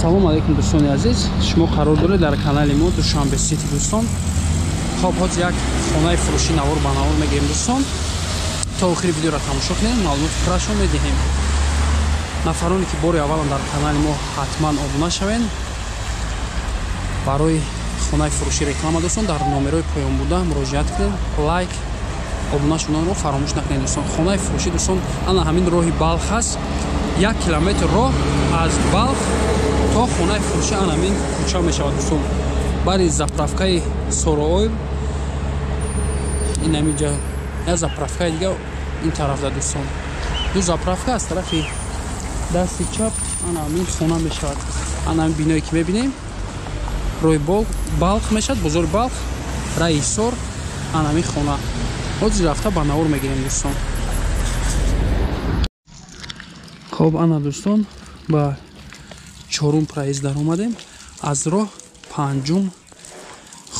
салом алейкум дӯстони азиз, шумо қарор доред дар канали мо Душанбе Сити дӯстон. Хоб ҳозир як хонаи фурӯши навор ба навор мегирем дӯстон. То охири видеоро тамошо кунед, маълумоти пуррашро медиҳем. нафароне ки бори аввалам дар канали мо ҳатман обуна шавед. Барои хонаи фурӯши реклама дӯстон дар номерои поён буда муроҷиат кунед, лайк, обуна шуданро фаромӯш накунед дӯстон. Хонаи фурӯши дӯстон ана ҳамин роҳи Балх ҳаст. 1 километр роҳ аз Балх то хонаи фурӯши ана ҳамин кӯча мешавад дӯстон. Бари заправкаи Сороил ин ҳаминҷа я заправкаи дига ин тарафда дӯстон. ду заправка аз тарафи дасти чап ана ҳамин хона мешавад. ана ҳамин биное ки мебинем роҳи Балх мешавад, бозори Балх, раи Ҳисор, ана ҳамин хона. ҳозир рафта ба навор мегирем дӯстон. хоб ана дӯстон ба чорум проезд даромадем. аз роҳ панҷум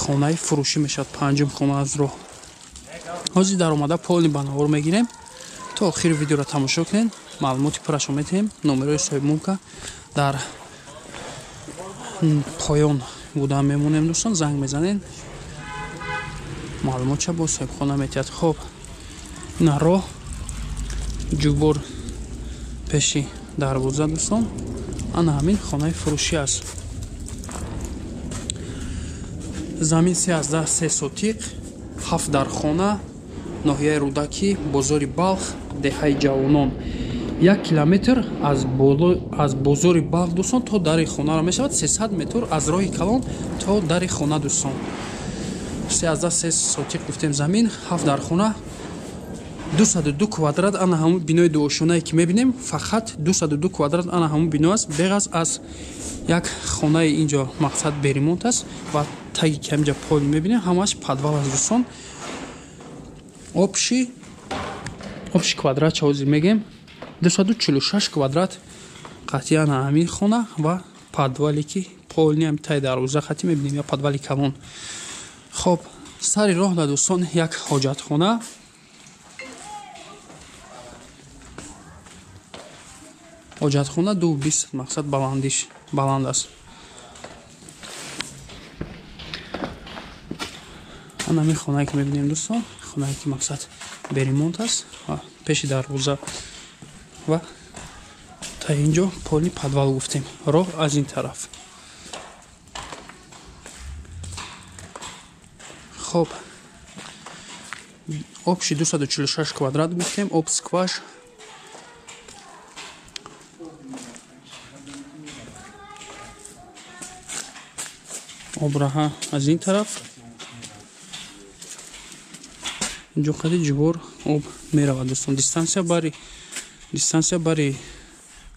хонаи фурӯшӣ мешавад. панҷум хона аз роҳ. ҳозир даромада полни ба навор мегирем. то охири видеоро тамошо кунед, маълумоти пуррашро медиҳем. номерои соҳибмулка дар поён буда мемонем дӯстон. занг мезанед, маълумотша бо соҳибхона метиҳад. хоб ина роҳ ҷӯбор пеши дарвоза дӯстон. ана ҳамин хонаи фурӯшӣ аст. замин 13 сотиқ, 7 дар хона, ноҳияи Рудакӣ, бозори Балх, деҳаи ҷавонон. 1 километр аз бозори Балх дӯстон то дари хонаро мешавад. 300 метр аз роҳи калон то дари хона дӯстон. 13 сотиқ гуфтем замин, 7 дар хона, 202 квадрат. ана ҳамун бинои дуошонае ки мебинем, фақат 202 квадрат ана ҳамун бино аст. беғаз аз як хонаи инҷо мақсад беримонт аст ва таги ки ҳаминҷа поли мебинем ҳамаш падвал аст дӯстон. обши квадратша ҳозир мегем 246 квадрат қатъи ана ҳамин хона ва падвале ки полни ҳам таи дарвоза хати мебинем я падвали калон. хоб сари роҳ да дӯстон як ҳоҷатхона. ҳоҷатхона 220 мақсад баланд аст. ана ҳамин хонае ки мебинем дӯстон, хонае ки мақсад беримонт аст ва пеши дарвоза ва та инҷо поли падвал гуфтем. роҳ аз ин тараф. хоб обши 246 квадрат гуфтем, об скваш. обраҳа аз ин тараф. инҷо қади ҷувор об меравад дӯстон. дистансия бари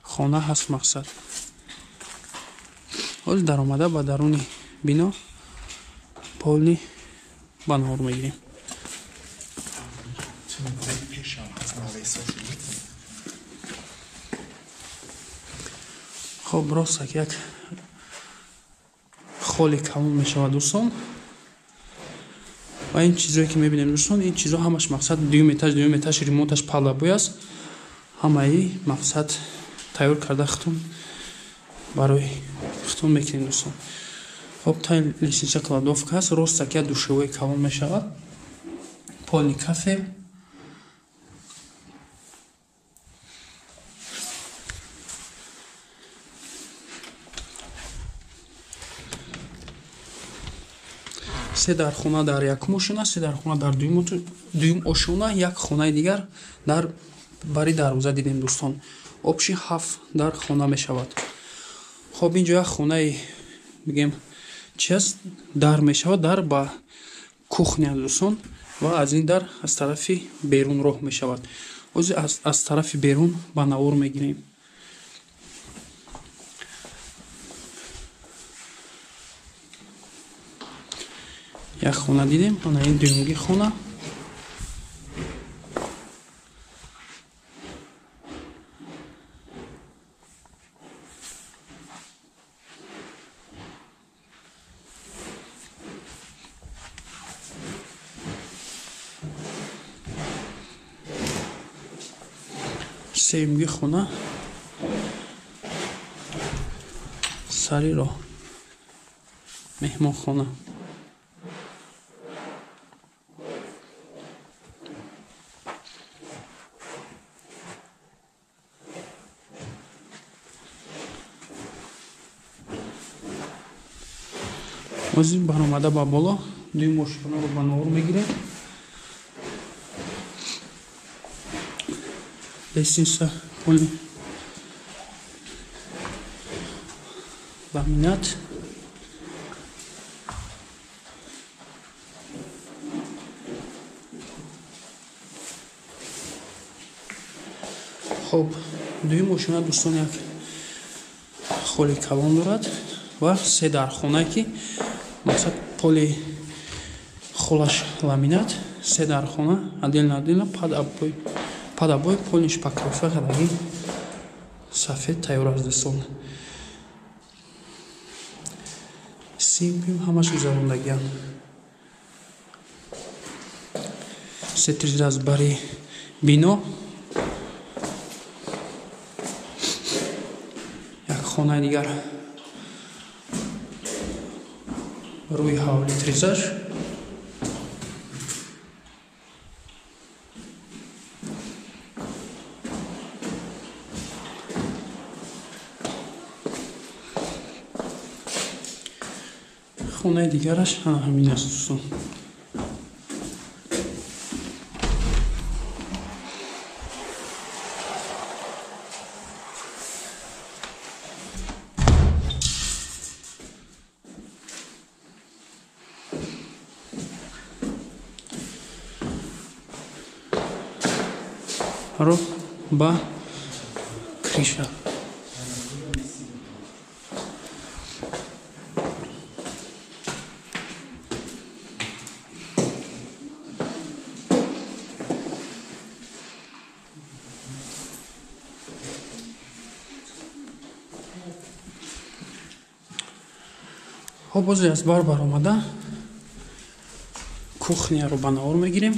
хона ҳаст мақсад. ҳозир даромада ба даруни бино полни ба навор мегирем. хоб ростак як холи калон мешавад дӯстон. ва ин чизое ки мебинем дӯстон, ин чизо ҳамаш мақсад дуюм этаж ремонташ паллабӯй аст. ҳамаи мақсад тайёр карда хитон барои хитон мекунем дӯстон. хоб тай лестница кладовка аст. ростак як душевои калон мешавад. полни кафе. се дар хона дар якум ошона, се дар хона дар дуюм ошона, як хонаи дигар дар бари дарвоза дидем дӯстон. обши 7 дар хона мешавад. хоб инҷо як хонаи мегем чи аст дар мешавад, дар ба кухня дӯстон ва аз ин дар аз тарафи берун роҳ мешавад. ҳозир аз тарафи берун ба навор мегирем. як хона дидем, ана ин дуюмги хона. сеюмги хона сари роҳ меҳмонхона. озин баромада ба боло дуи мошинаро ба навор мегирем. лестница поли ламинат. хоб дуи мошина дӯстон як холи калон дорад ва се дар хона ки мақсад поли холаш ламинат се дар хона отдельно под обои полниш покрывка кадаги сафед тайёр аст дӯстон. симпим ҳамаш гузарондагиам. сетриз аст бари бино. як хонаи дигар рӯи ҳавли тризаш. хонаи дигараш ҳамин аст дӯстон. роҳ ба криша. бозе аз бар баромада кухняро ба навор мегирем.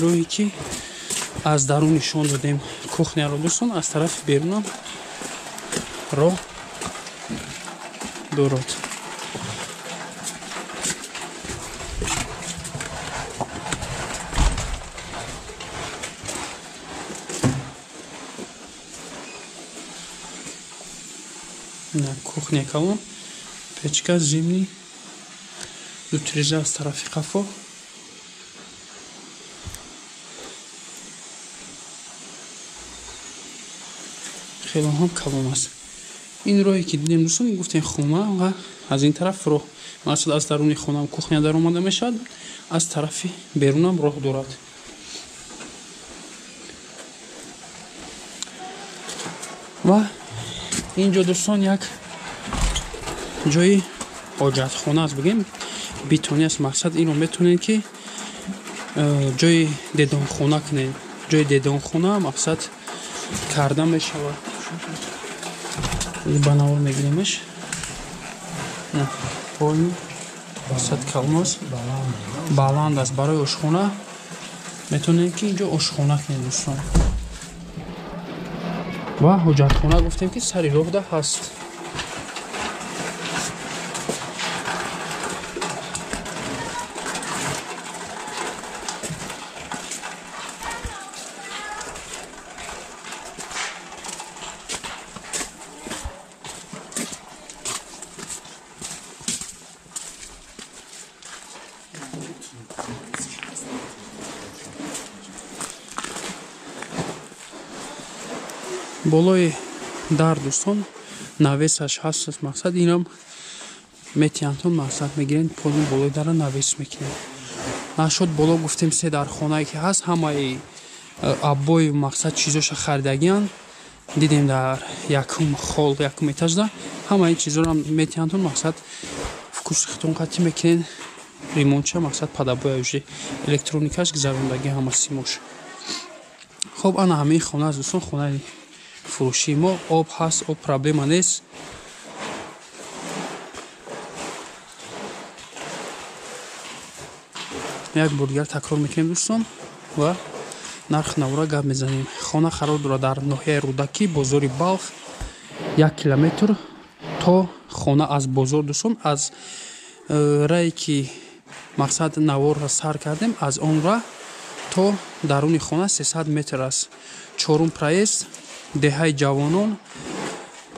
роҳе ки аз дарун нишон додем кухняро дӯстон, аз тарафи берунам роҳ дорад. кухня калон, печка зимний, дутриза аз тарафи қафо. хелон ҳам калон аст. ин роҳе ки дидем дӯстон, гуфтем хона ва аз ин тараф роҳ, мақсад аз даруни хонам кухня даромада мешавад, аз тарафи берунам роҳ дорад. ва инҷо дӯстон як ҷои ҳоҷатхона аст бигем, битони аст. мақсад инро метонед ки ҷои дедонхона кунед. ҷои дедонхона мақсад карда мешавад. ба навор мегиремш. поли мақсад калмос баланд аст барои ошхона. метонед ки инҷо ошхона кунед дӯстон. ва ҳоҷатхона гуфтем ки сари роҳда ҳаст. болои дар дӯстон навесаш ҳаст. мақсад инам метиянтон мақсад мегирен поли болои дара навес мекунем. нашуд боло гуфтем се дар хонае ки ҳаст, ҳамаи аббои мақсад чизоша харидагиян. дидем дар якум хол, якум этажда ҳамаи чизоро метиҳантон мақсад фукуси хитон қатӣ мекунен ремонтча мақсад падабоя уже электроникаш гузарондаги ҳама симош. хоб ана ҳамаи хона аст дӯстон, хонаи фурӯшии мо. об ҳаст, об проблема нест. як бор дигар такрор мекунем дӯстон ва нарх навора гап мезанем. хона қарор дорад дар ноҳияи рӯдакӣ, бозори Балх, 1 километр то хона аз бозор дӯстон, аз рае ки мақсад наворро сар кардем, аз он ра то даруни хона 300 метр аст. чорум проезд, деҳаи ҷавонон,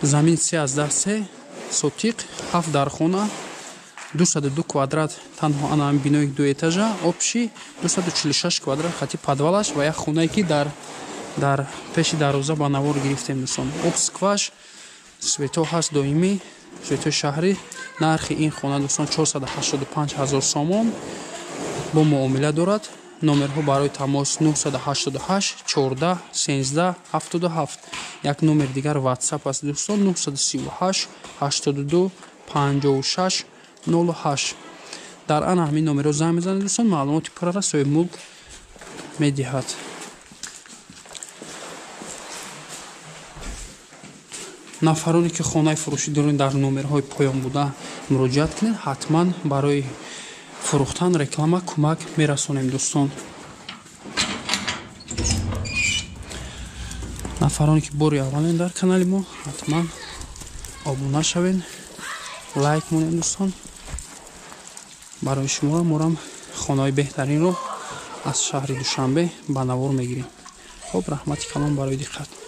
замин 3/3 сотиқ, 7 дар хона, 202 квадрат танҳо ана бинои 2 этажа, обши 246 квадрат хати подвалаш ва як хонае ки дар пеши дароза ба навор гирифтем дӯстон. об скваш, свето ҳаст доимӣ, светои шаҳрӣ. нархи ин хона дӯстон 485 000 сомон бо муомила дорад. номерҳо барои тамос 988 14 13 77. як номер дигар ватсап аст дӯстон 938 82 56 08. дар ана ҳамин номерҳо занг мезанед дӯстон, маълумоти пурра соҳиби мулк медиҳад. нафароне ки хонаи фурӯшӣ доред дар номерҳои поён буда муроҷиат кунед, ҳатман барои фурӯхтан реклама кӯмак мерасонем дӯстон. нафароне ки бори аввален дар канали мо, ҳатман обуна шавен, лайк монем дӯстон. барои шумо морам хонаҳои беҳтаринро аз шаҳри Душанбе ба навор мегирем. хоб, раҳмати калон барои диққат.